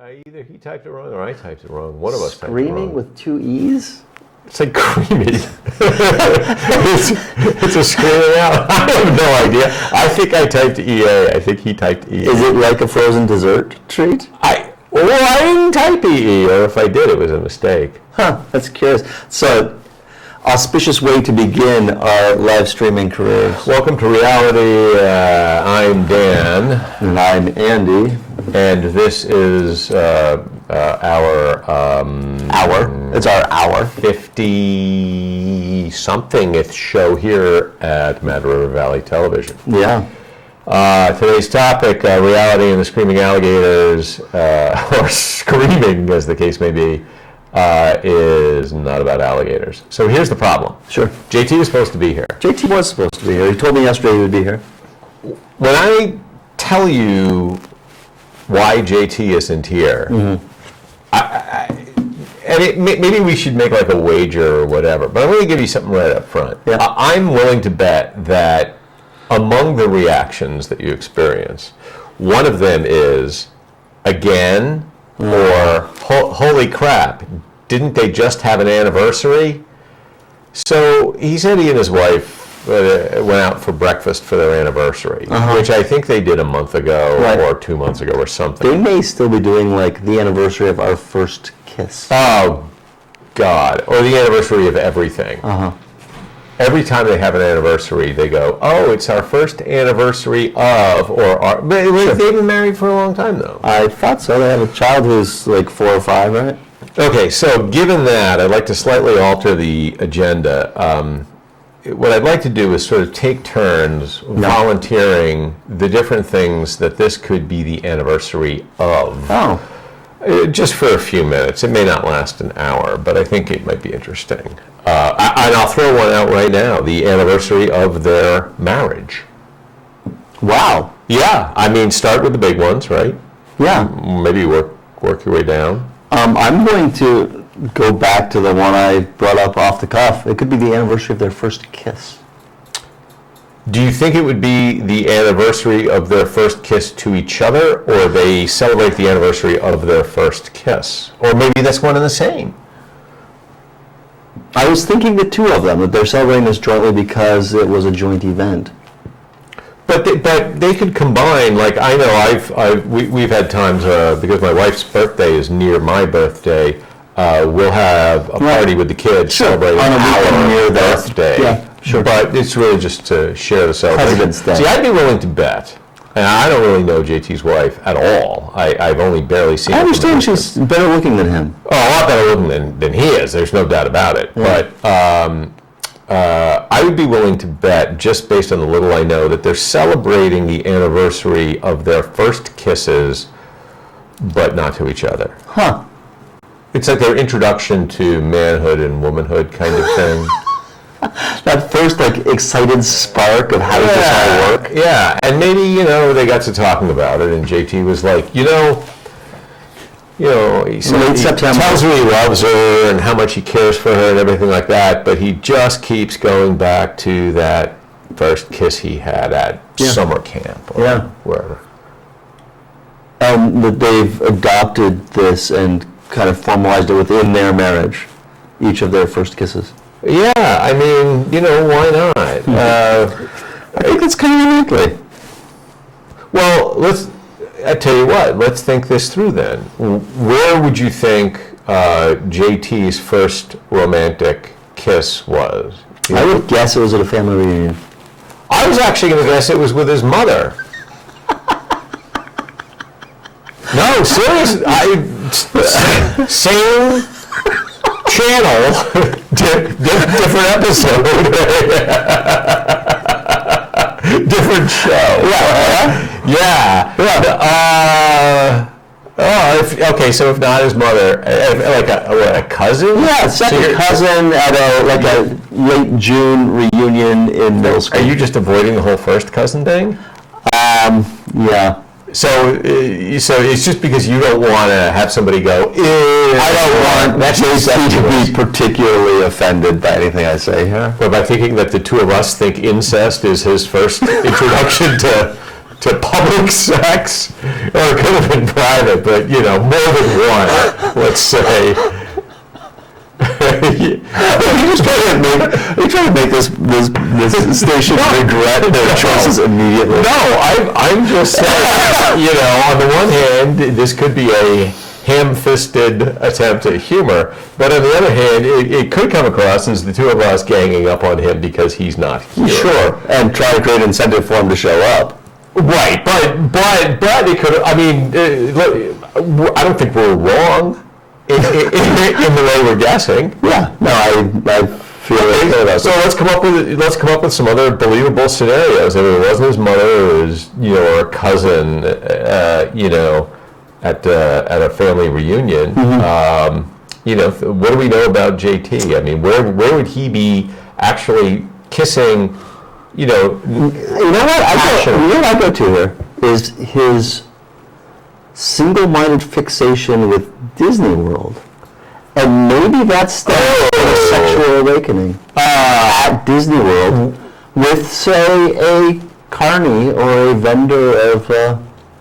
Either he typed it wrong or I typed it wrong. One of us typed it wrong. Screaming with 2 E's? It's like creamy. it's a screaming out. I have no idea. I think I typed EA. I think he typed EA. Is it like a frozen dessert treat? I didn't type EE, or if I did, it was a mistake. Huh, that's curious. So, auspicious way to begin our live streaming careers. Welcome to reality. I'm Dan. And I'm Andy. And this is our... It's our hour. 50-somethingth show here at Mad River Valley Television. Yeah. Today's topic, reality and the screaming alligators, or screaming as the case may be, is not about alligators. So here's the problem. Sure. JT was supposed to be here. JT was supposed to be here. He told me yesterday he would be here. When I tell you why JT isn't here, maybe we should make like a wager or whatever, but I'm going to give you something right up front. Yeah. I'm willing to bet that among the reactions that you experience, one of them is, again, or holy crap, didn't they just have an anniversary? So he said he and his wife went out for breakfast for their anniversary, which I think they did a month ago or 2 months ago or something. They may still be doing like the anniversary of our first kiss. Oh, God. Or the anniversary of everything. Every time they have an anniversary, they go, oh, it's our first anniversary of, or our... But they've been married for a long time, though. I thought so. They have a child who's like 4 or 5, right? Okay, so given that, I'd like to slightly alter the agenda. What I'd like to do is sort of take turns volunteering the different things that this could be the anniversary of. Oh. Just for a few minutes. It may not last an hour, but I think it might be interesting. And I'll throw one out right now, the anniversary of their marriage. Wow. Yeah, I mean, start with the big ones, right? Yeah. Maybe work your way down. I'm going to go back to the one I brought up off the cuff. It could be the anniversary of their first kiss. Do you think it would be the anniversary of their first kiss to each other, or they celebrate the anniversary of their first kiss? Or maybe that's one and the same. I was thinking the two of them, that they're celebrating this jointly because it was a joint event. But they could combine, like I know we've had times, because my wife's birthday is near my birthday, we'll have a party with the kids celebrating our birthday. Yeah. Sure. But it's really just to share the celebration. See, I'd be willing to bet, and I don't really know JT's wife at all. I've only barely seen her. I understand she's better looking than him. Oh, a lot better looking than he is. There's no doubt about it. Yeah. But I would be willing to bet, just based on the little I know, that they're celebrating the anniversary of their first kisses, but not to each other. Huh. It's like their introduction to manhood and womanhood kind of thing. That first, like, excited spark of how does this all work? Yeah, and maybe, they got to talking about it, and JT was like, he tells her he loves her and how much he cares for her and everything like that, but he just keeps going back to that first kiss he had at summer camp or wherever. And that they've adopted this and kind of formalized it within their marriage, each of their first kisses. Yeah, I mean, why not? I think it's kind of unlikely. Well, I tell you what, let's think this through then. Where would you think JT's first romantic kiss was? I would guess it was at a family reunion. I was actually going to guess it was with his mother. No, seriously. Same channel, different episode, different show. Yeah. Okay, so if not his mother, like a cousin? Yeah, second cousin at a late June reunion in middle school. Are you just avoiding the whole first cousin thing? Yeah. So it's just because you don't want to have somebody go, I don't want JT to be particularly offended by anything I say here. Or by thinking that the two of us think incest is his first introduction to to public sex, or it could have been private, but more than one, let's say. You're trying to make this station regret their choices immediately. No, I'm just saying, on the one hand, this could be a ham-fisted attempt at humor, but on the other hand, it could come across as the two of us ganging up on him because he's not here. Sure, and try to create an incentive for him to show up. Right, but it could. I mean, look, I don't think we're wrong in the way we're guessing. Yeah, no, I feel okay about So let's come up with some other believable scenarios. I mean, it wasn't his mother, it was or a cousin, at a family reunion. What do we know about JT? I mean, where would he be actually kissing? You know what I go to here is his single-minded fixation with Disney World, and maybe that's stems from a sexual awakening at Disney World with, say, a carny or a vendor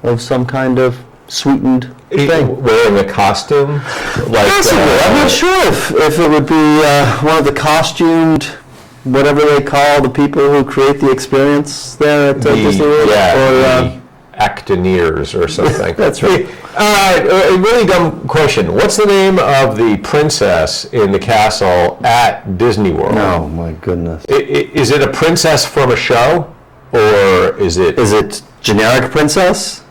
of some kind of sweetened thing. Wearing a costume? I'm not sure if it would be one of the costumed, whatever they call the people who create the experience there at Disney World. The actineers or something. That's right. A really dumb question. What's the name of the princess in the castle at Disney World? Oh, my goodness. Is it a princess from a show? Or is it generic princess?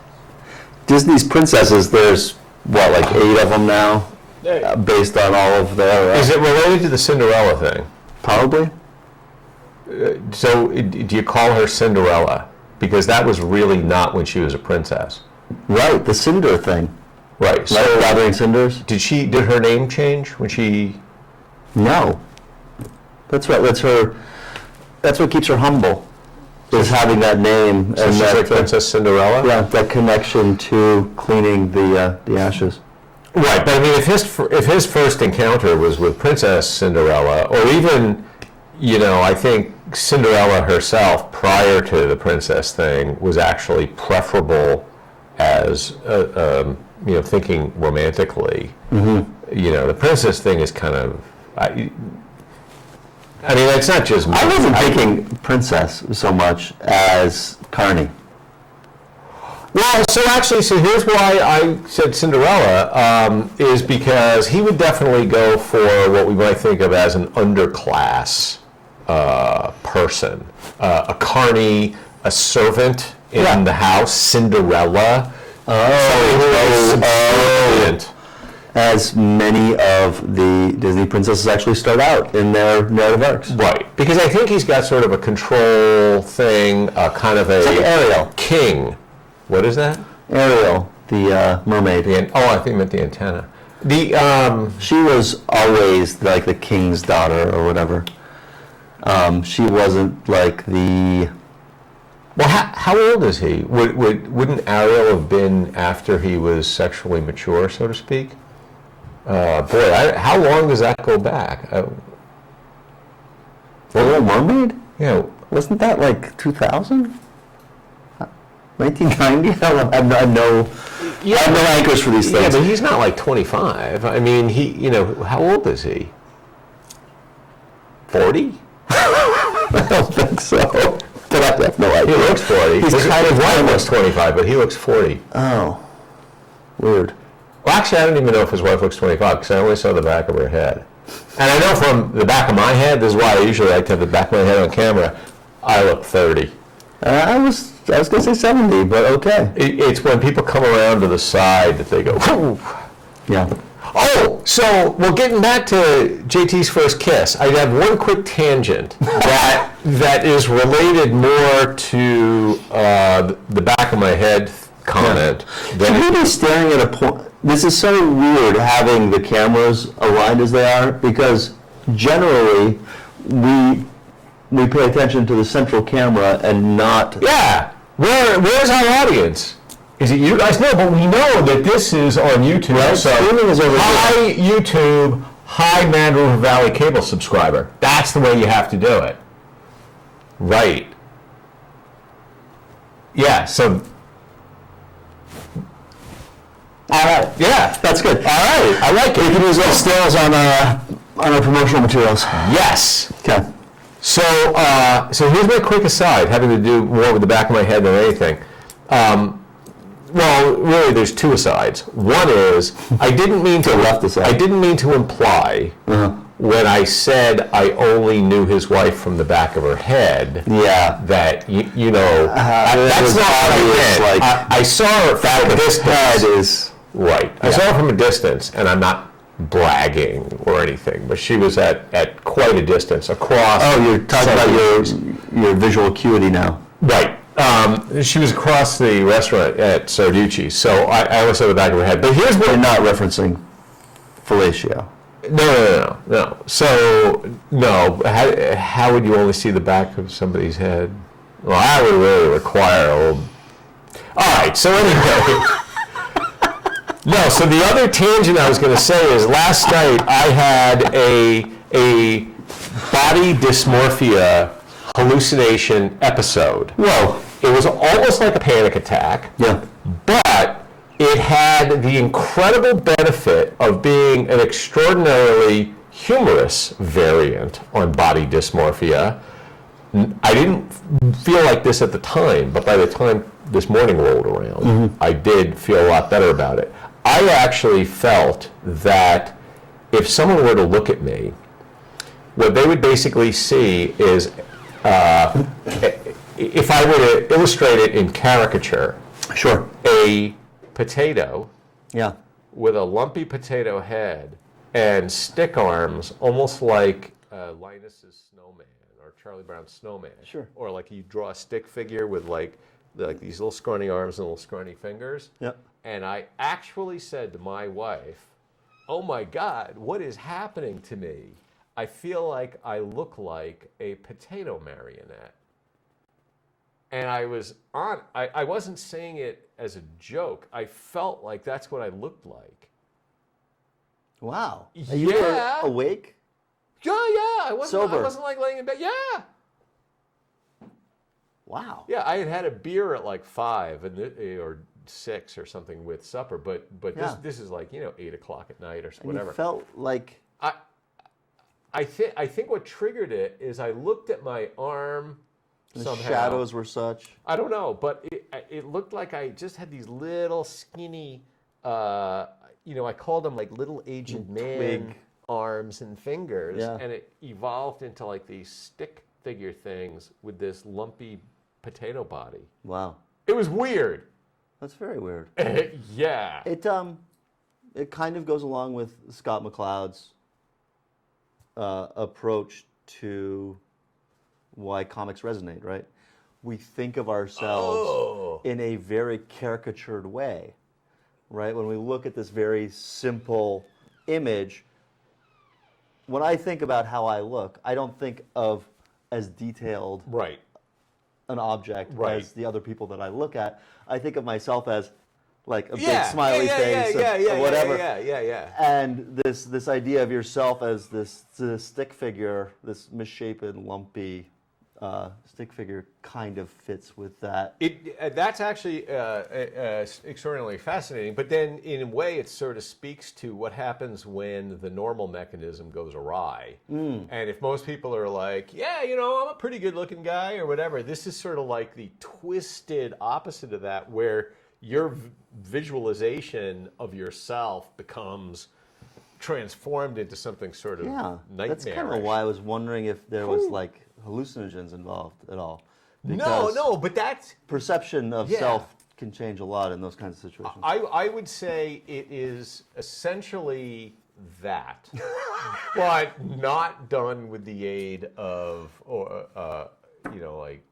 Disney's princesses, there's, like 8 of them now, based on all of their... Is it related to the Cinderella thing? Probably. So do you call her Cinderella? Because that was really not when she was a princess. Right, the cinder thing. Right. So like gathering cinders. Did her name change when she... No. That's right, that's what keeps her humble, is having that name. So she's like Princess Cinderella? Yeah, that connection to cleaning the ashes. Right, but I mean, if his first encounter was with Princess Cinderella, or even, I think Cinderella herself, prior to the princess thing, was actually preferable as, thinking romantically. Mm-hmm. The princess thing is kind of, I mean, it's not just me. I wasn't thinking princess so much as carny. Well, so here's why I said Cinderella, is because he would definitely go for what we might think of as an underclass person, a carny, a servant in the house, Cinderella. As many of the Disney princesses actually start out in their narrative arcs. Right, because I think he's got sort of a control thing, kind of a... It's like Ariel. King. What is that? Ariel, the mermaid. I think you meant the antenna. She was always like the king's daughter or whatever. She wasn't like the... Well, how old is he? Wouldn't Ariel have been after he was sexually mature, so to speak? How long does that go back? The Little Mermaid? Yeah. Wasn't that like 2000? 1990? I have no anchors for these things. Yeah, but he's not like 25. I mean, how old is he? 40? I don't think so. But I have no idea. He looks 40. He's kind of almost 25, but he looks 40. Oh, weird. Well, actually, I don't even know if his wife looks 25 because I only saw the back of her head. And I know from the back of my head, this is why I usually like to have the back of my head on camera, I look 30. I was going to say 70, but okay. It's when people come around to the side that they go, whoo. Yeah. Oh, so, getting back to JT's first kiss, I have one quick tangent that is related more to the back of my head comment. Should we be staring at a point? This is so weird having the cameras aligned as they are, because generally we pay attention to the central camera and not... Yeah. Where's our audience? Is it you guys? No, but we know that this is on YouTube. Right, so streaming is over hi, YouTube, hi, Mad River Valley cable subscriber. That's the way you have to do it. Right. Yeah, so All right. yeah, That's good. all right, I like We it. can use those stills on our promotional materials. Yes. Okay. So, so here's my quick aside, having to do more with the back of my head than anything. Well, really, there's two asides. One is I didn't mean to left aside. I didn't mean to imply when I said I only knew his wife from the back of her head. Yeah. That you know that's was not what I obvious, meant. like, I saw her from a distance. Head is Right. I saw her from a distance, and I'm not bragging or anything, but she was at quite a distance across. Oh, you're talking about your visual acuity now. Right. She was across the restaurant at Sarducci, so I always saw the back of her head. But here's what... You're not referencing fellatio. No. So, no. How would you only see the back of somebody's head? Well, that would really require a little... All right, so anyway... No, so the other tangent I was going to say is last night I had a body dysmorphia hallucination episode. Whoa. It was almost like a panic attack, Yeah. but it had the incredible benefit of being an extraordinarily humorous variant on body dysmorphia. I didn't feel like this at the time, but by the time this morning rolled around, I did feel a lot better about it. I actually felt that if someone were to look at me, what they would basically see is, if I were to illustrate it in caricature, Sure. a potato Yeah. with a lumpy potato head and stick arms, almost like Linus's snowman or Charlie Brown's snowman. Sure. Or like you draw a stick figure with like these little scrawny arms and little scrawny fingers. Yep. And I actually said to my wife, "Oh my God, what is happening to me? I feel like I look like a potato marionette." And I wasn't saying it as a joke. I felt like that's what I looked like. Wow. Yeah. Are you awake? Yeah. I Sober. wasn't like laying in bed. Yeah. Wow. Yeah, I had a beer at like 5 or 6 or something with supper, but Yeah. this is like 8 o'clock at night or And whatever. you felt like... I think what triggered it is I looked at my arm The somehow. shadows were such. I don't know, but it looked like I just had these little skinny, I called them like little aged man Twig. arms and fingers, Yeah. and it evolved into like these stick figure things with this lumpy potato body. Wow. It was weird. That's very weird. Yeah. It kind of goes along with Scott McCloud's approach to why comics resonate, right? We think of ourselves in a very caricatured way, right? When we look at this very simple image, when I think about how I look, I don't think of as detailed Right. an object Right. as the other people that I look at. I think of myself as like a big Yeah. smiley face or whatever. Yeah. And this idea of yourself as this stick figure, this misshapen, lumpy stick figure, kind of fits with that. That's actually extraordinarily fascinating. But then, in a way, it sort of speaks to what happens when the normal mechanism goes awry. And if most people are like, "Yeah, I'm a pretty good-looking guy," or whatever, this is sort of like the twisted opposite of that, where your visualization of yourself becomes transformed into something sort of nightmarish. That's kind of why I was wondering if there was like hallucinogens involved at all. No, but that's... Perception of self can change a lot in those kinds of situations. I would say it is essentially that, but not done with the aid of, like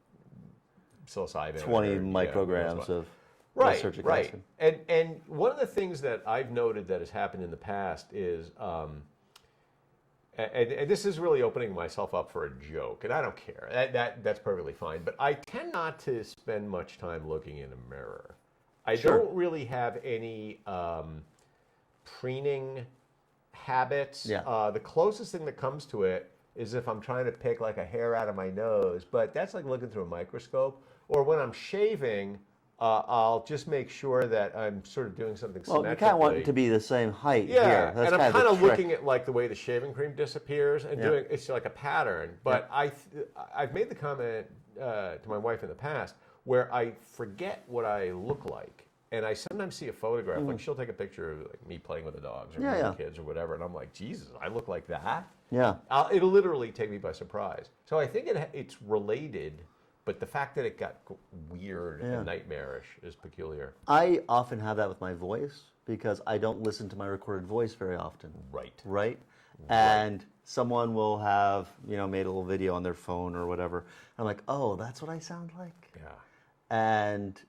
psilocybin. 20 or, micrograms of Right. acid. And one of the things that I've noted that has happened in the past is, and this is really opening myself up for a joke, and I don't care. That's perfectly fine. But I tend not to spend much time looking in a mirror. I don't really have any preening habits. The closest thing that comes to it is if I'm trying to pick like a hair out of my nose, but that's like looking through a microscope. Or when I'm shaving, I'll just make sure that I'm sort of doing something symmetrically. You kind of want it to be the same height yeah, here. That's and I'm kind of looking at like the way the shaving cream disappears and Yeah. doing it's like a pattern. But I've made the comment to my wife in the past where I forget what I look like, and I sometimes see a photograph. Like she'll take a picture of like me playing with the dogs or the kids or whatever, and I'm like, Jesus, I look like that. Yeah. It'll literally take me by surprise. So I think it's related. But the fact that it got weird and nightmarish is peculiar. I often have that with my voice because I don't listen to my recorded voice very often. Right? And someone will have, made a little video on their phone or whatever. I'm like, oh, that's what I sound like? Yeah. And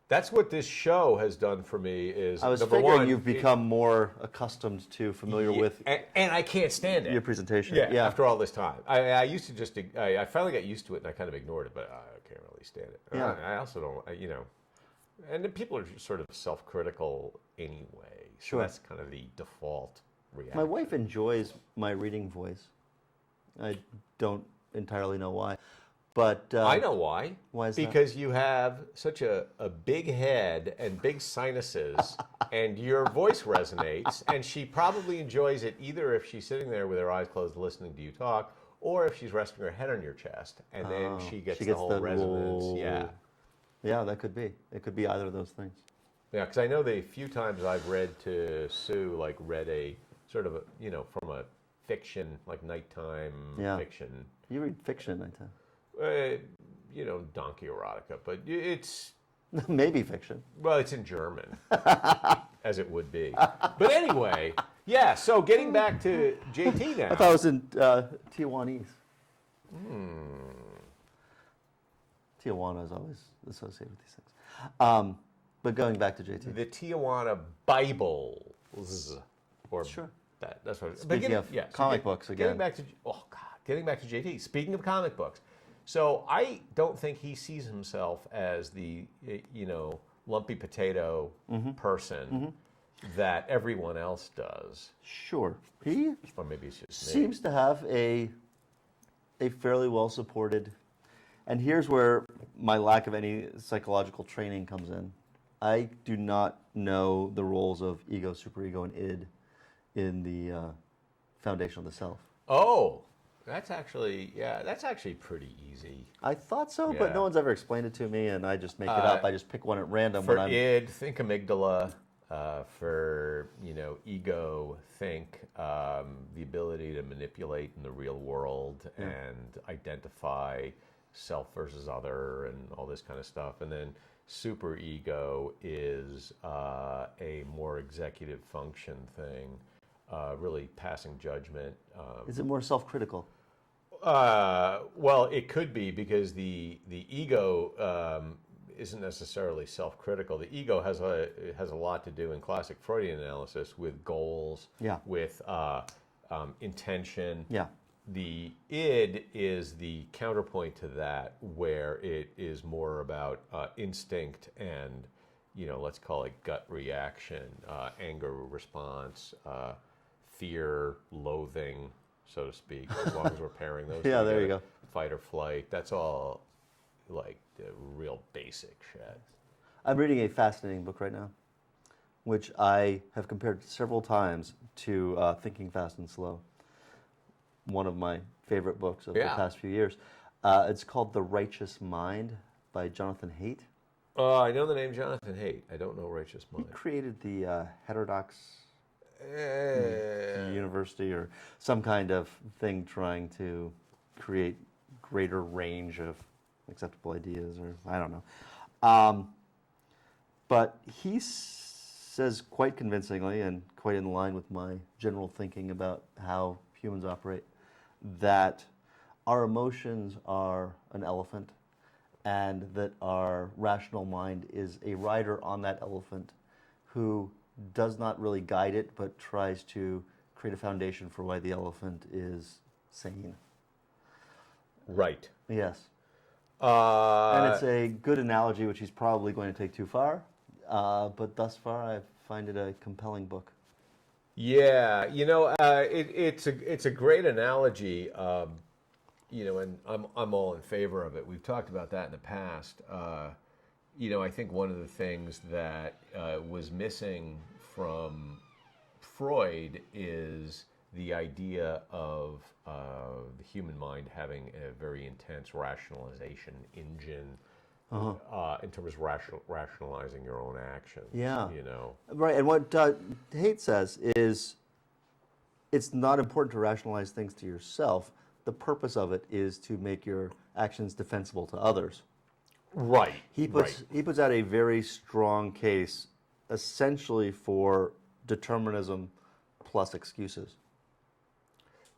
that's what this show has done for me is, I was number figuring one, you've become more accustomed to, familiar with and I can't stand it. your presentation. Yeah, after all this time. I used to just, I finally got used to it and I kind of ignored it, but I can't really stand it. Yeah. I also don't, and then people are sort of self-critical anyway. So Sure. that's kind of the default reaction. My wife enjoys my reading voice. I don't entirely know why. But I know why. Why is that? Because you have such a big head and big sinuses, and your voice resonates, and she probably enjoys it either if she's sitting there with her eyes closed listening to you talk, or if she's resting her head on your chest, and then she gets the whole resonance. roll. Yeah. Yeah, that could be. It could be either of those things. Yeah, because I know the few times I've read to Sue, like read a sort of, from a fiction, like nighttime fiction. You read fiction at nighttime. Donkey erotica, but it's Maybe fiction. well, it's in German, as it would be. But anyway, yeah. So getting back to JT now. I thought it was in Tijuanese. Tijuana is always associated with these things. But going back to JT. The Tijuana Bibles, or Sure. that's what. Speaking of comic books again. Getting back to JT. Speaking of comic books. So I don't think he sees himself as the, lumpy potato person that everyone else does. Sure. He Or maybe it's just me. seems to have a fairly well supported, and here's where my lack of any psychological training comes in. I do not know the roles of ego, superego, and id in the foundation of the self. Oh, that's actually pretty easy. I thought so, Yeah. but no one's ever explained it to me, and I just make it up. I just pick one at random For when I'm. id, think amygdala. For ego, think the ability to manipulate in the real world and identify self versus other and all this kind of stuff. And then super ego is a more executive function thing, really passing judgment. Is it more self-critical? Well, it could be because the ego isn't necessarily self-critical. The ego has a lot to do in classic Freudian analysis with goals, with intention. Yeah. The id is the counterpoint to that, where it is more about instinct and, let's call it gut reaction, anger response, fear, loathing, so to speak, as long as we're pairing those Yeah, there you together. go. Fight or flight, that's all like the real basic shit. I'm reading a fascinating book right now, which I have compared several times to Thinking Fast and Slow, one of my favorite books of the past few years. It's called The Righteous Mind by Jonathan Haidt. I know the name Jonathan Haidt. I don't know Righteous He Mind. created the Heterodox University or some kind of thing trying to create greater range of acceptable ideas, or I don't know. But he says quite convincingly and quite in line with my general thinking about how humans operate, that our emotions are an elephant and that our rational mind is a rider on that elephant who does not really guide it but tries to create a foundation for why the elephant is sane. Right. Yes. And it's a good analogy, which he's probably going to take too far. But thus far, I find it a compelling book. Yeah, it's a great analogy. and I'm all in favor of it. We've talked about that in the past. I think one of the things that was missing from Freud is the idea of the human mind having a very intense rationalization engine in terms of rationalizing your own actions. Yeah. You know. Right, and what Haidt says is it's not important to rationalize things to yourself. The purpose of it is to make your actions defensible to others. Right. He puts out a very strong case, essentially for determinism plus excuses.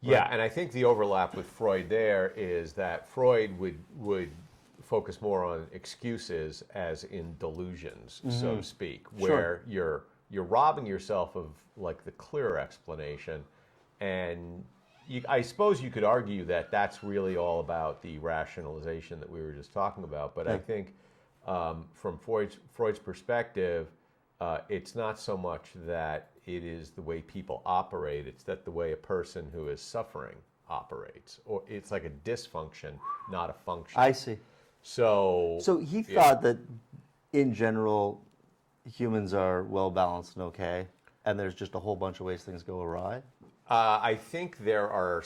Yeah, and I think the overlap with Freud there is that Freud would focus more on excuses as in delusions, so to speak, where you're robbing yourself of like the clear explanation, and I suppose you could argue that that's really all about the rationalization that we were just talking about. But I think from Freud's perspective, it's not so much that it is the way people operate; it's that the way a person who is suffering operates, or it's like a dysfunction, not a function. I see. So he thought that, in general, humans are well balanced and okay, and there's just a whole bunch of ways things go awry. I think there are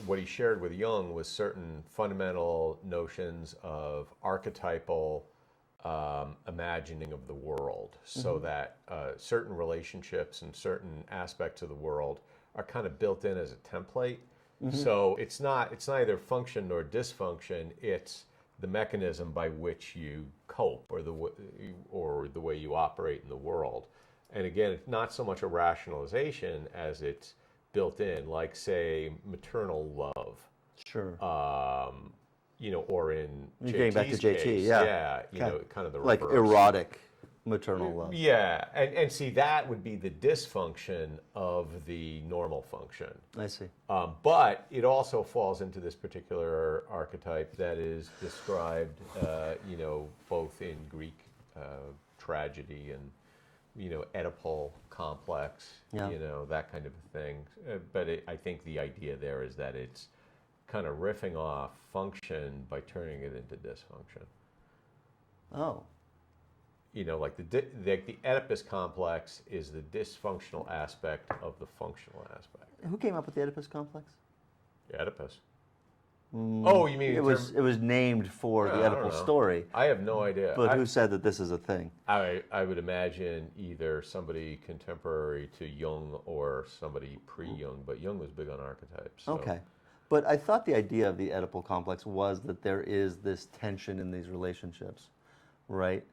what he shared with Jung was certain fundamental notions of archetypal imagining of the world, so that certain relationships and certain aspects of the world are kind of built in as a template. So it's neither function nor dysfunction. It's the mechanism by which you cope, or the way you operate in the world. And again, it's not so much a rationalization as it's built in, like say maternal love. Sure. Or in You're getting back to JT, case, yeah. kind of the like reverse. erotic maternal love. Yeah, and see, that would be the dysfunction of the normal function. I see. But it also falls into this particular archetype that is described, both in Greek tragedy and, Oedipal complex, that kind of a thing. But I think the idea there is that it's kind of riffing off function by turning it into dysfunction. Oh. Like the Oedipus complex is the dysfunctional aspect of the functional aspect. Who came up with the Oedipus complex? Oedipus. Oh, you mean it was named for the Oedipal story. I have no idea. But who said that this is a thing? I would imagine either somebody contemporary to Jung or somebody pre-Jung, but Jung was big on archetypes. So. Okay. But I thought the idea of the Oedipal complex was that there is this tension in these relationships, right?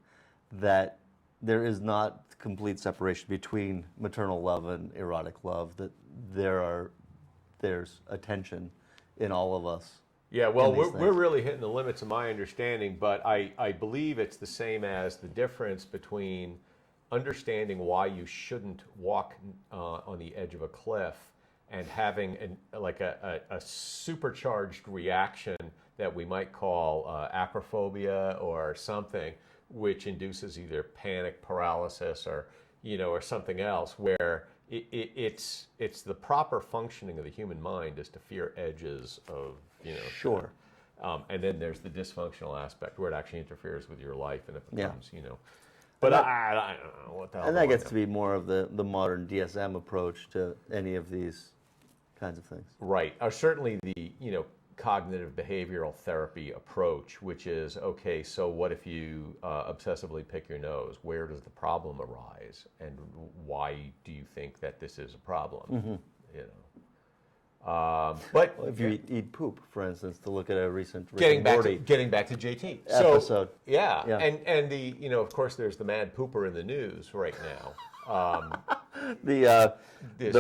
That there is not complete separation between maternal love and erotic love, that there's a tension in all of us. Yeah, well, we're really hitting the limits of my understanding, but I believe it's the same as the difference between understanding why you shouldn't walk on the edge of a cliff and having a supercharged reaction that we might call acrophobia or something, which induces either panic, paralysis, or something else, where it's the proper functioning of the human mind is to fear edges of Sure. And then there's the dysfunctional aspect where it actually interferes with your life and it becomes But I don't know what the hell. And that gets to be more of the modern DSM approach to any of these kinds of things. Right. Or certainly the cognitive behavioral therapy approach, which is, okay, so what if you obsessively pick your nose? Where does the problem arise? And why do you think that this is a problem? But if you eat poop, for instance, to look at a recent getting back to JT episode. So, yeah. And the of course there's the mad pooper in the news right now. The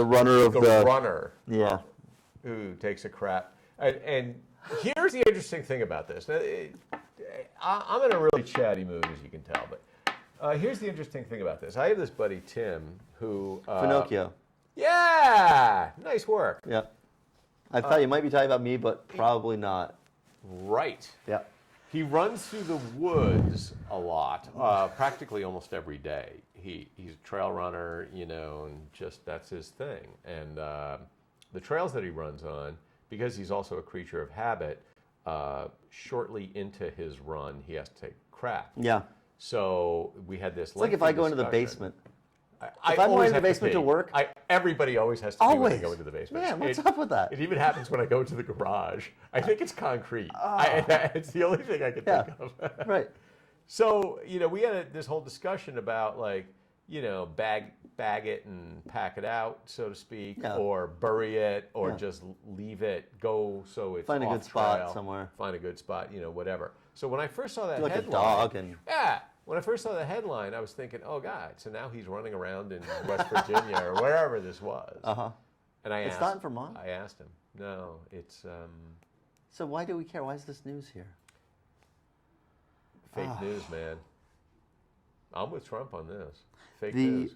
runner of the runner, yeah, who takes a crap. And here's the interesting thing about this. Now, I'm in a really chatty mood, as you can tell. But here's the interesting thing about this. I have this buddy Tim who Pinocchio. Yeah, nice work. Yeah. I thought you might be talking about me, but probably not. Right. Yeah. He runs through the woods a lot, practically almost every day. He's a trail runner, and just that's his thing. And the trails that he runs on, because he's also a creature of habit, shortly into his run, he has to take crap. Yeah. So we had this. It's like if I go into the basement. If I'm going always to the have basement to work. Everybody always has to pee when Always. they go into the basement. Man, what's up with that? It even happens when I go to the garage. I think it's concrete. It's the only thing I can think of. Right. So, we had this whole discussion about bag it and pack it out, so to speak, or bury it, or just leave it, go so it's find a off good spot trail, somewhere. Find a good spot, whatever. So when I first saw that Like headline, a dog and when I first saw the headline, I was thinking, oh God, so now he's running around in West Virginia or wherever this was. And it's not in Vermont? I asked him. No, it's So why do we care? Why is this news here? fake news, man. I'm with Trump on this. Fake news.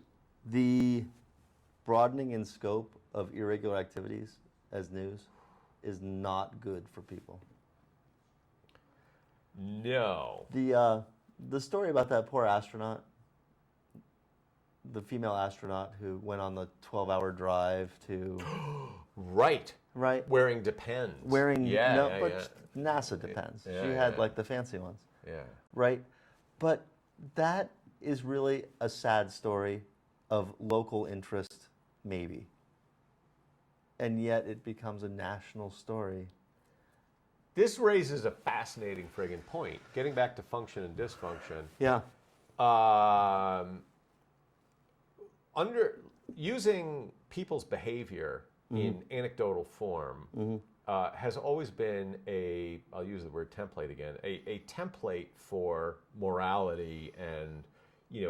The broadening in scope of irregular activities as news is not good for people. No. The story about that poor astronaut, the female astronaut who went on the 12-hour drive to Right. Wearing Depends. NASA Depends. Yeah, she had like the fancy ones. Yeah. Right? But that is really a sad story of local interest, maybe. And yet it becomes a national story. This raises a fascinating friggin' point. Getting back to function and dysfunction. Yeah. Using people's behavior in anecdotal form has always been I'll use the word template again, a template for morality and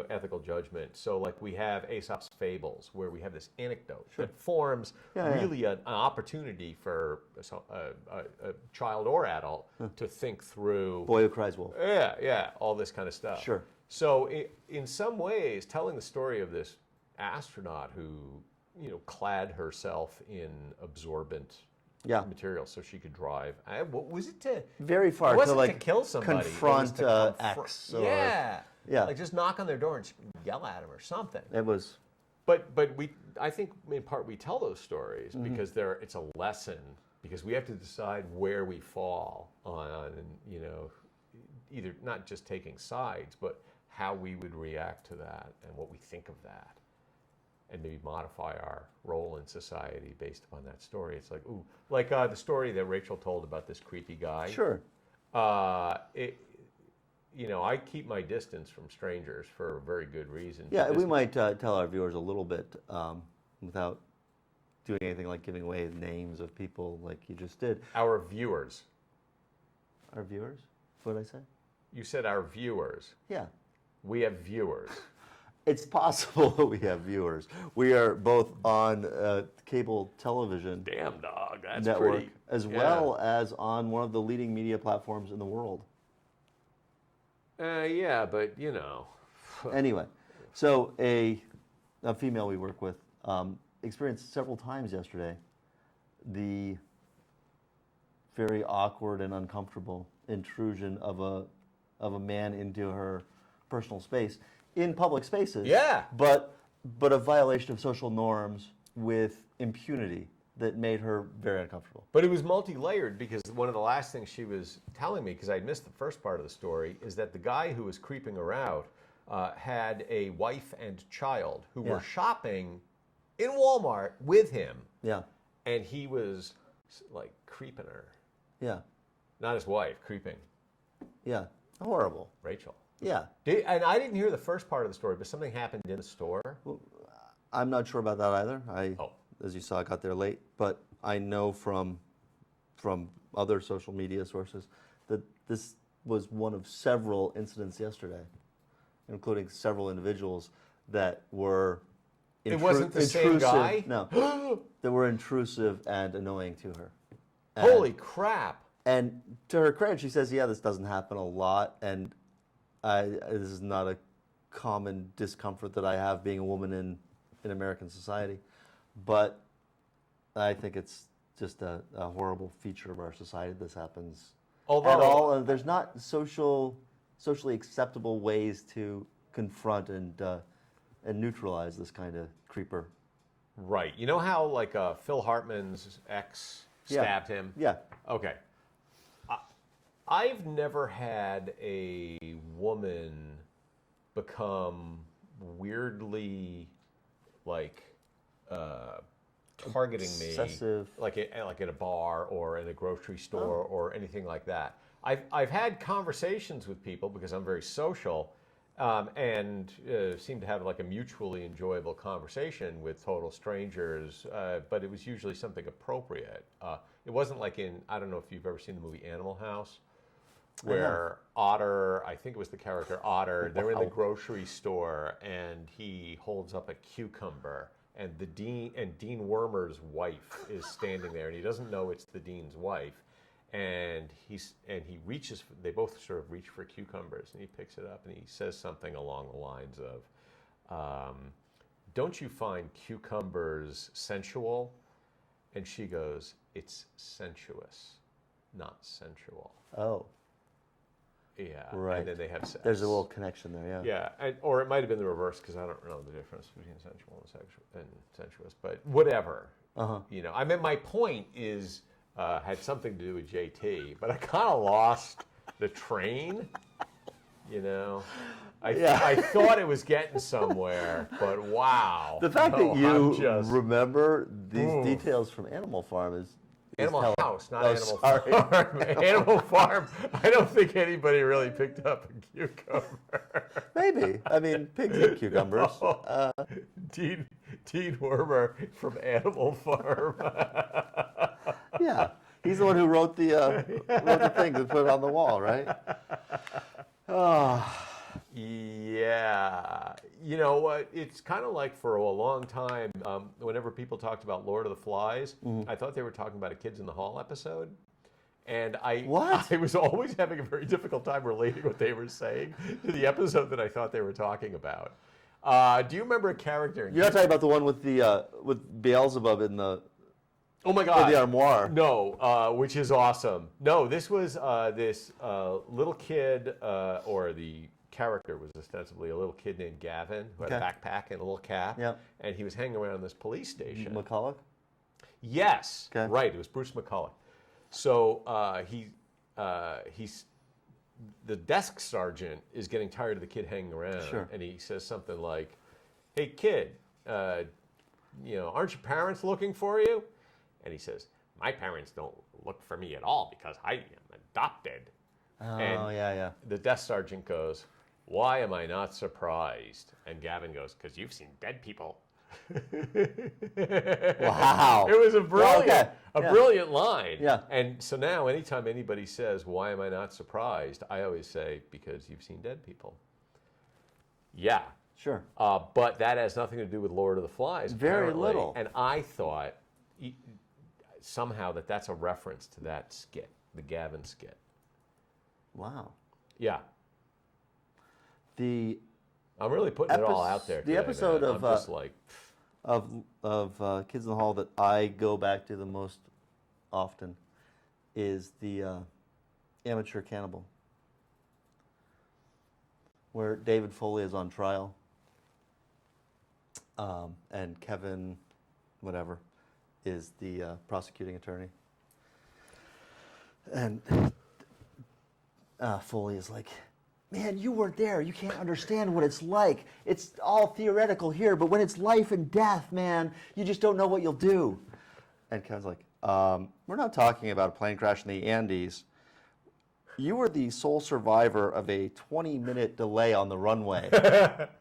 ethical judgment. So like we have Aesop's fables where we have this anecdote that forms really an opportunity for a child or adult to think through. Boy Who Cries Wolf. Yeah, all this kind of stuff. Sure. So in some ways, telling the story of this astronaut who clad herself in absorbent material so she could drive. What was it to? Very far. It wasn't to to kill somebody. Confront X. Yeah. Like just knock on their door and yell at them or something. It was. But I think in part we tell those stories because it's a lesson, because we have to decide where we fall on either not just taking sides, but how we would react to that and what we think of that, and maybe modify our role in society based upon that story. It's like, the story that Rachel told about this creepy guy. Sure. I keep my distance from strangers for a very good reason. Yeah, we might tell our viewers a little bit without doing anything like giving away names of people like you just did. Our viewers. Our viewers? What did I say? You said our viewers. Yeah. We have viewers. It's possible that we have viewers. We are both on cable television Damn dog, that's network, pretty. as well as on one of the leading media platforms in the world. Yeah, but Anyway, so a female we work with experienced several times yesterday the very awkward and uncomfortable intrusion of a man into her personal space in public spaces. Yeah. But a violation of social norms with impunity that made her very uncomfortable. But it was multi-layered, because one of the last things she was telling me, because I missed the first part of the story, is that the guy who was creeping her out had a wife and child who were shopping in Walmart with him. Yeah. And he was like creeping her. Yeah. Not his wife, creeping. Yeah. Horrible. Rachel. Yeah. And I didn't hear the first part of the story, but something happened in the store. Well, I'm not sure about that either. As you saw, I got there late, but I know from other social media sources that this was one of several incidents yesterday, including several individuals that were It wasn't the same guy? No. That were intrusive and annoying to her. Holy crap. And to her credit, she says, yeah, this doesn't happen a lot, and this is not a common discomfort that I have being a woman in American society. But I think it's just a horrible feature of our society. This happens at all. And there's not socially acceptable ways to confront and neutralize this kind of creeper. Right. You know how like Phil Hartman's ex stabbed him. Yeah. Okay. I've never had a woman become weirdly like targeting me, Obsessive. like at a bar or in a grocery store or anything like that. I've had conversations with people because I'm very social, and seem to have like a mutually enjoyable conversation with total strangers. But it was usually something appropriate. It wasn't like I don't know if you've ever seen the movie Animal House, where Otter, I think it was the character Otter, they're in the grocery store and he holds up a cucumber and Dean Wormer's wife is standing there and he doesn't know it's the Dean's wife, and he reaches, they both sort of reach for cucumbers and he picks it up and he says something along the lines of, don't you find cucumbers sensual? And she goes, it's sensuous, not sensual. Oh. Yeah, Right. and then they have sex. There's a little connection there, yeah. Yeah, or it might have been the reverse because I don't know the difference between sensual and sensuous, but whatever. You know, I mean, my point is had something to do with JT, but I kind of lost the train. You know, I thought it was getting somewhere, but wow. The fact that you remember these details from Animal Farm is Animal House, not Animal Farm. Animal Farm, I don't think anybody really picked up a cucumber. Maybe. I mean, pigs eat cucumbers. No. Dean Wormer from Animal Farm. Yeah. He's the one who wrote the thing to put on the wall, right? Oh. Yeah. You know what? It's kind of like for a long time, whenever people talked about Lord of the Flies, I thought they were talking about a Kids in the Hall episode. And I was always having a very difficult time relating what they were saying to the episode that I thought they were talking about. Do you remember a character? You're not talking about the one with with Beelzebub in the... Oh my God! The armoire. No, which is awesome. No, this was this little kid, or the character was ostensibly a little kid named Gavin who had a backpack and a little cap, and he was hanging around this police station. McCulloch? Yes, right. It was Bruce McCulloch. So he's the desk sergeant is getting tired of the kid hanging around, and he says something like, "Hey kid, aren't your parents looking for you?" And he says, "My parents don't look for me at all because I am adopted." Oh, and the desk sergeant goes, "Why am I not surprised?" And Gavin goes, "Because you've seen dead people." Wow. It was a brilliant line. Yeah. And so now anytime anybody says, "Why am I not surprised?" I always say, "Because you've seen dead people." Yeah. Sure. But that has nothing to do with Lord of the Flies. Very apparently. little. And I thought somehow that's a reference to that skit, the Gavin skit. Wow. Yeah. I'm really putting it all out there today, the episode man. of I'm just like of Kids in the Hall that I go back to the most often is the Amateur Cannibal, where David Foley is on trial, and Kevin, whatever, is the prosecuting attorney, and Foley is like, "Man, you weren't there. You can't understand what it's like. It's all theoretical here, but when it's life and death, man, you just don't know what you'll do." And Kevin's like, "We're not talking about a plane crash in the Andes. You were the sole survivor of a 20-minute delay on the runway."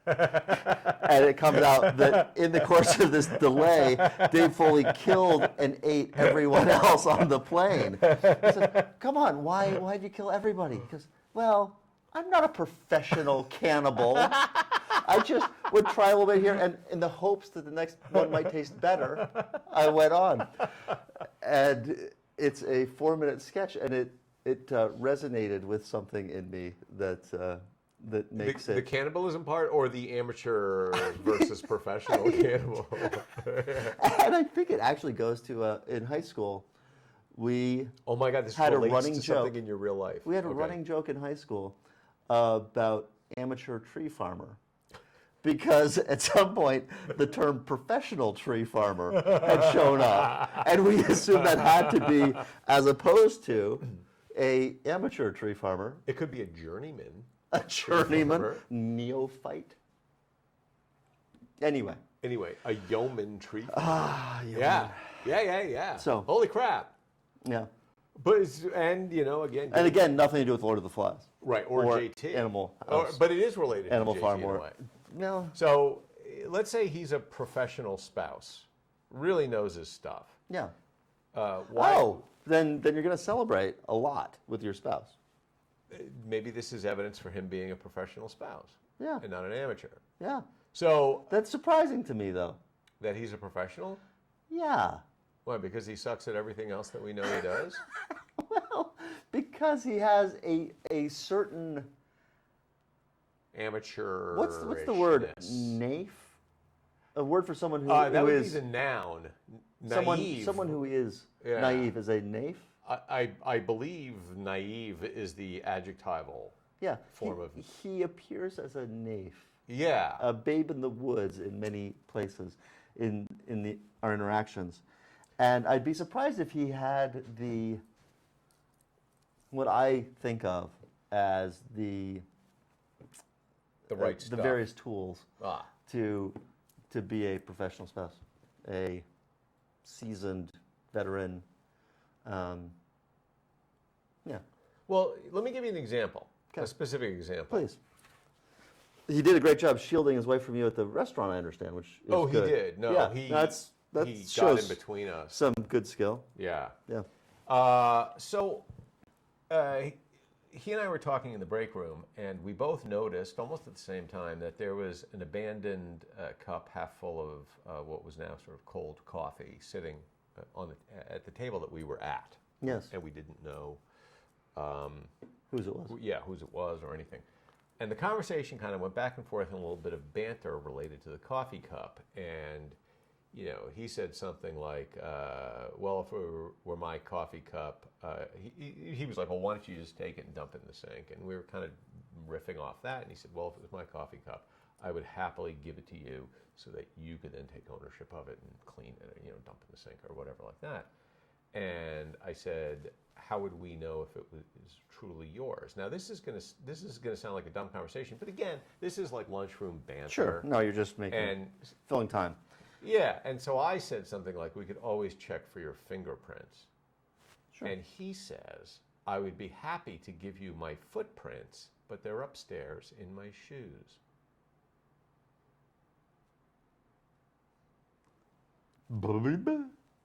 And it comes out that in the course of this delay, Dave Foley killed and ate everyone else on the plane. He said, "Come on, why'd you kill everybody?" He goes, "Well, I'm not a professional cannibal. I just would try a little bit here, and in the hopes that the next one might taste better, I went on." And it's a 4-minute sketch, and it resonated with something in me that makes the cannibalism part, or the amateur versus professional cannibal. And I think it actually goes to in high school. Oh my God! This had relates a running to joke something in your real life. We had a running joke in high school about amateur tree farmer. because at some point the term professional tree farmer had shown up, and we assumed that had to be as opposed to a amateur tree farmer, It could be a journeyman. a journeyman, farmer. neophyte. Anyway, A yeoman tree farmer. yeah. Yeah. So- holy crap. Yeah. But again. And again, nothing to do with Lord of the Flies. Right, or JT. Animal Or, House. but it is related Animal to JT Farm in a or way. no. So let's say he's a professional spouse, really knows his stuff. Yeah. Why? Oh, then you're going to celebrate a lot with your spouse. Maybe this is evidence for him being a professional spouse. Yeah. And not an amateur. Yeah. So That's surprising to me, though. that he's a professional? Yeah. Why? Because he sucks at everything else that we know he does? Well, because he has a certain Amateur. what's the word? Naif? A word for someone who, That who would is be the noun. someone Naive. someone who is Yeah. naive is a naif. I believe naive is the adjectival Yeah. form of. He appears as a naif. Yeah. A babe in the woods in many places in our interactions. And I'd be surprised if he had what I think of as the right stuff. the various tools Ah. to be a professional spouse, a seasoned veteran. Yeah, Well, let me give you an example. Okay. A specific example. please. He did a great job shielding his wife from you at the restaurant, I understand, which is Oh, he good. did. No, yeah, he that he got shows in between us. some good skill. Yeah. Yeah. He and I were talking in the break room, and we both noticed almost at the same time that there was an abandoned cup half full of what was now sort of cold coffee sitting at the table that we were at. Yes. And we didn't know, Whose it was? whose it was or anything. And the conversation kind of went back and forth in a little bit of banter related to the coffee cup. And, he said something like, well, if it were my coffee cup, he was like, well, why don't you just take it and dump it in the sink? And we were kind of riffing off that. And he said, well, if it was my coffee cup, I would happily give it to you so that you could then take ownership of it and clean it, or, dump it in the sink or whatever like that. And I said, how would we know if it was truly yours? Now, this is gonna sound like a dumb conversation, but again, this is like lunchroom banter. Sure. No, you're just filling time. Yeah, and so I said something like, we could always check for your fingerprints. Sure. And he says, I would be happy to give you my footprints, but they're upstairs in my shoes.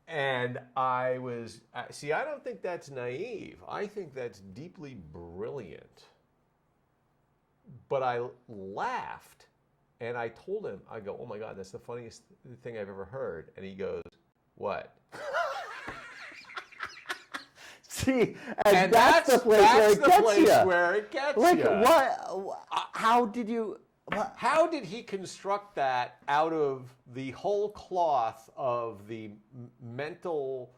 And I don't think that's naive. I think that's deeply brilliant. But I laughed, and I told him, I go, oh my God, that's the funniest thing I've ever heard. And he goes, what? See, and that's the place where it gets you. Like, what? How did you? What? How did he construct that out of the whole cloth of the mental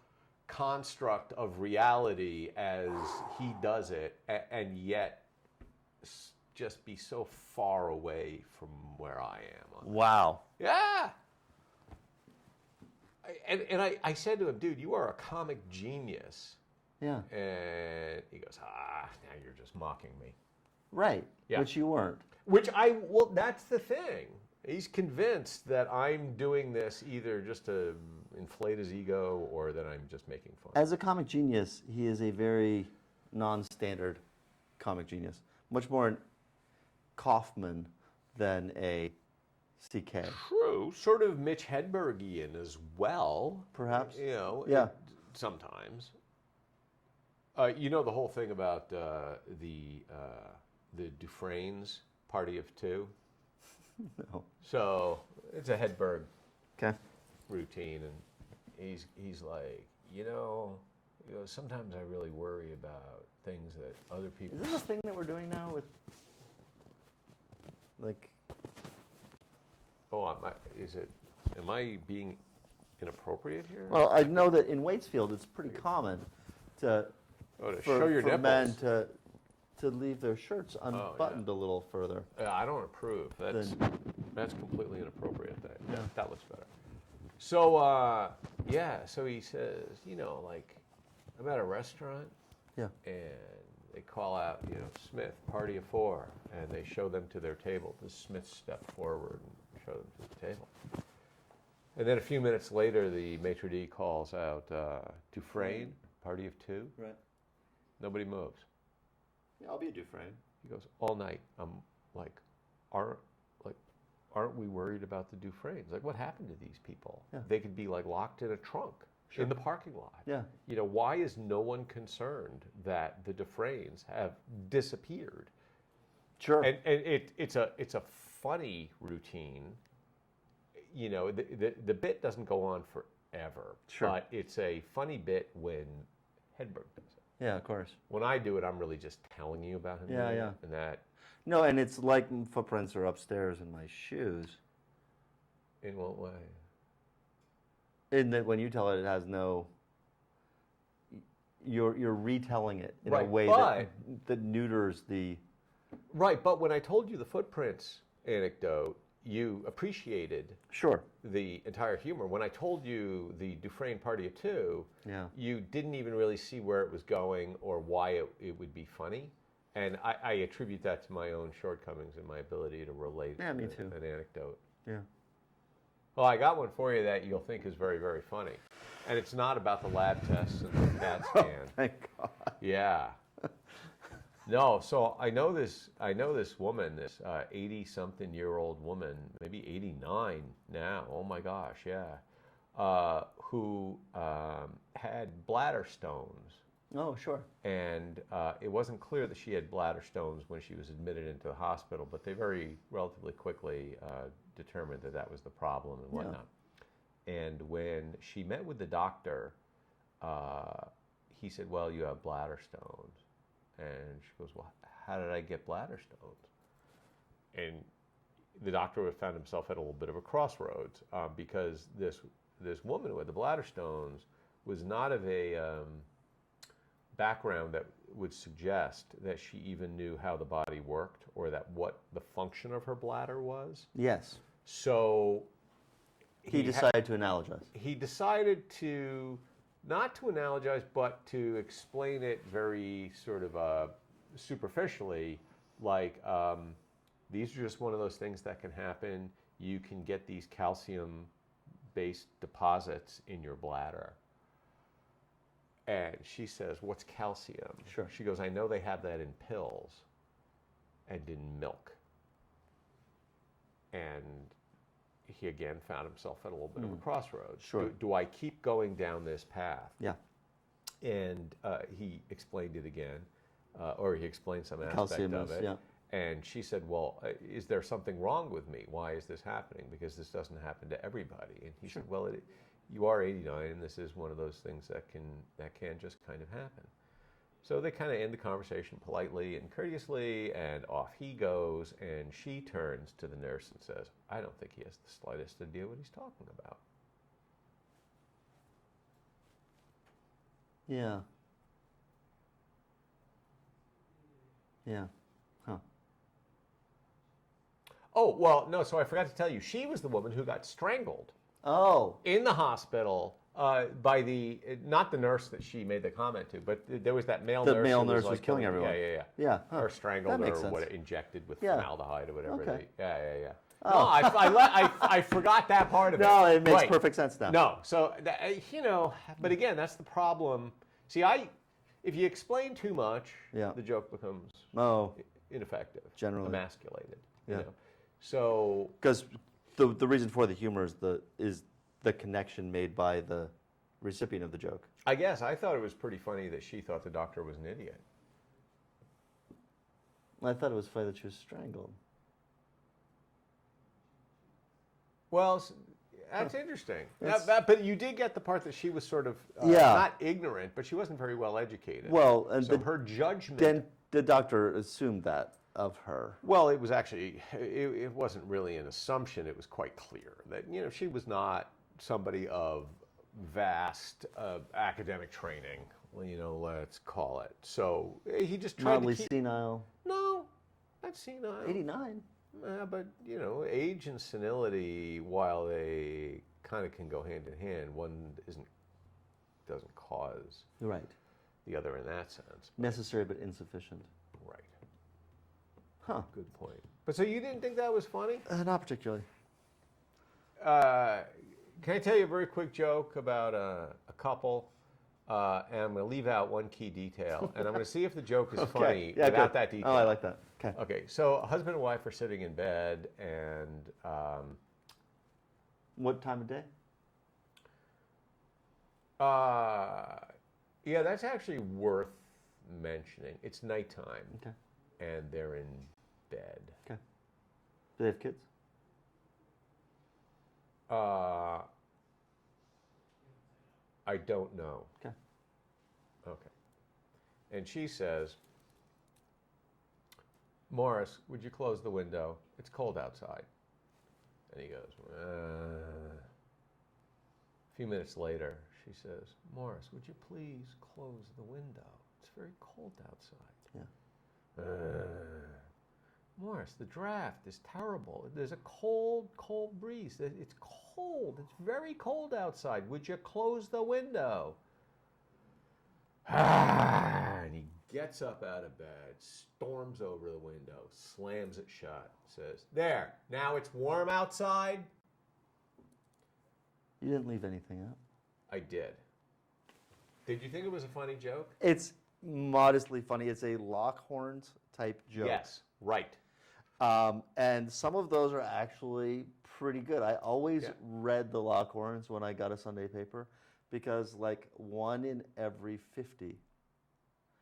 construct of reality as he does it, and yet just be so far away from where I am? Wow. Yeah. And I said to him, dude, you are a comic genius. Yeah. And he goes, now you're just mocking me. Right. Yeah. Which you weren't. Well, that's the thing. He's convinced that I'm doing this either just to inflate his ego or that I'm just making fun. As a comic genius, he is a very non-standard comic genius. Much more an Kaufman than a CK. True. Sort of Mitch Hedbergian as well. Perhaps. Yeah. Sometimes. The whole thing about the Dufresne's Party of Two? No. So it's a Hedberg Okay. routine, and he's like, sometimes I really worry about things that other people. Is this a thing that we're doing now with, like? Oh, am I being inappropriate here? Well, I know that in Waitsfield it's pretty common for show your men nipples. to to leave their shirts unbuttoned a little further. I don't approve. That's completely inappropriate. Yeah. That looks better. So so he says, like, I'm at a restaurant, Yeah. and they call out, Smith, party of four, and they show them to their table. The Smiths step forward and show them to the table. And then a few minutes later, the maitre d' calls out, Dufresne, party of two. Right. Nobody moves. Yeah, I'll be a Dufresne. He goes, all night, I'm like, aren't we worried about the Dufresnes? Like, what happened to these people? Yeah. They could be like locked in a trunk in the parking lot. Yeah. Why is no one concerned that the Dufresnes have disappeared? Sure. And it's a funny routine. The bit doesn't go on forever. Sure. But it's a funny bit when Hedberg does it. Yeah, of course. When I do it, I'm really just telling you about him. Yeah, doing yeah. it, and that. No, and it's like footprints are upstairs in my shoes. In what way? In that when you tell it, it has no. You're retelling it in a Right, way that neuters the. Right, but when I told you the footprints anecdote, you appreciated Sure. the entire humor. When I told you the Dufresne party of two, Yeah. you didn't even really see where it was going or why it would be funny. And I attribute that to my own shortcomings in my ability to relate me too. an anecdote. Yeah. Well, I got one for you that you'll think is very, very funny. And it's not about the lab tests and the CAT scan. Thank God. Yeah. No, so I know this woman, this 80-something-year-old woman, maybe 89 now. Oh my gosh, yeah. Who had bladder stones. Oh, sure. And it wasn't clear that she had bladder stones when she was admitted into the hospital, but they very relatively quickly determined that was the problem and whatnot. And when she met with the doctor, he said, well, you have bladder stones. And she goes, well, how did I get bladder stones? And the doctor found himself at a little bit of a crossroads because this woman with the bladder stones was not of a background that would suggest that she even knew how the body worked or that what the function of her bladder was. Yes. So He decided to analogize. he decided to not to analogize, but to explain it very sort of superficially, like these are just one of those things that can happen. You can get these calcium-based deposits in your bladder. And she says, what's calcium? Sure. She goes, I know they have that in pills and in milk. And he again found himself at a little bit of a crossroads. Sure. Do I keep going down this path? Yeah. And he explained it again, or he explained some aspect Calcium of is, it. yeah. And she said, well, is there something wrong with me? Why is this happening? Because this doesn't happen to everybody. And he said, well, you are 89, and this is one of those things that can just kind of happen. So they kind of end the conversation politely and courteously, and off he goes, and she turns to the nurse and says, I don't think he has the slightest idea what he's talking about. Yeah. Yeah. Huh. Oh, well, no, so I forgot to tell you, she was the woman who got strangled Oh. in the hospital by not the nurse that she made the comment to, but there was that male nurse. The male who nurse like was killing everyone. Yeah. Yeah. Huh. Or strangled That makes or sense. what, injected with Yeah. formaldehyde or whatever. Okay. Yeah. Oh. No, I forgot that part of it. No, it makes Right. perfect sense now. No, so, but again, that's the problem. See, if you explain too much, Yeah. the joke becomes Oh. ineffective. Generally. Emasculated. Yeah. So, Because the reason for the humor is the connection made by the recipient of the joke. I guess I thought it was pretty funny that she thought the doctor was an idiot. I thought it was funny that she was strangled. Well, that's interesting. But you did get the part that she was sort of Yeah. not ignorant, but she wasn't very well educated. Well, and so her judgment. Then the doctor assumed that of her. Well, it was actually it wasn't really an assumption. It was quite clear that she was not somebody of vast academic training well, let's call it. So he just tried Mildly to keep... senile. No, not senile. 89. But, age and senility, while they kind of can go hand in hand, one doesn't cause Right. the other in that sense. Necessary but insufficient. Right. Huh. Good point. But so you didn't think that was funny? Not particularly. Can I tell you a very quick joke about a couple? And I'm going to leave out one key detail, and I'm going to see if the joke is funny without that detail. Oh, I like that. Okay. Okay, so a husband and wife are sitting in bed, and What time of day? yeah, that's actually worth mentioning. It's nighttime, Okay. and they're in bed. Okay. Do they have kids? I don't know. Okay. Okay. And she says, Morris, would you close the window? It's cold outside. And he goes, A few minutes later, she says, Morris, would you please close the window? It's very cold outside. Yeah. Morris, the draft is terrible. There's a cold, cold breeze. It's cold. It's very cold outside. Would you close the window? And he gets up out of bed, storms over the window, slams it shut, says, there, now it's warm outside. You didn't leave anything out. I did. Did you think it was a funny joke? It's modestly funny. It's a Lockhorns type joke. Yes, right. And some of those are actually pretty good. I always read the Lockhorns when I got a Sunday paper because like 1 in every 50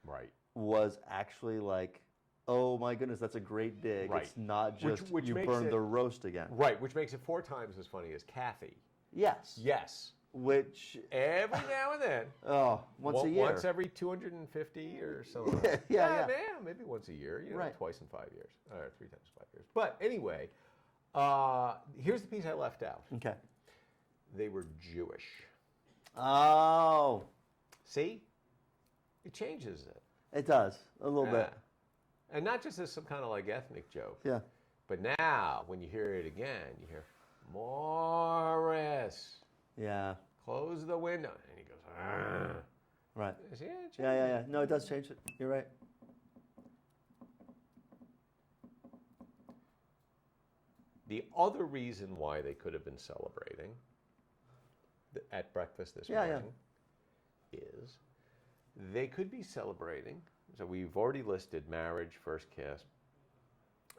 Right. was actually like, oh my goodness, that's a great dig. Right. It's not just Which you makes burned it- the roast again. Right, which makes it 4 times as funny as Kathy. Yes. Yes. Which, Every now and then. once a year. Once every 250 or so. Yeah. Maybe once a year. Right. Twice in 5 years. Or 3 times in 5 years. But anyway, here's the piece I left out. Okay. They were Jewish. Oh, See? It changes it. it does. A little bit. And not just as some kind of like ethnic joke. Yeah. But now, when you hear it again, you hear, Morris, Yeah. close the window. And he goes, "Argh." Right. I say, "Yeah, Yeah. No, it does change it. You're right. The other reason why they could have been celebrating at breakfast this morning is they could be celebrating. So we've already listed marriage, first kiss.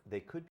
They could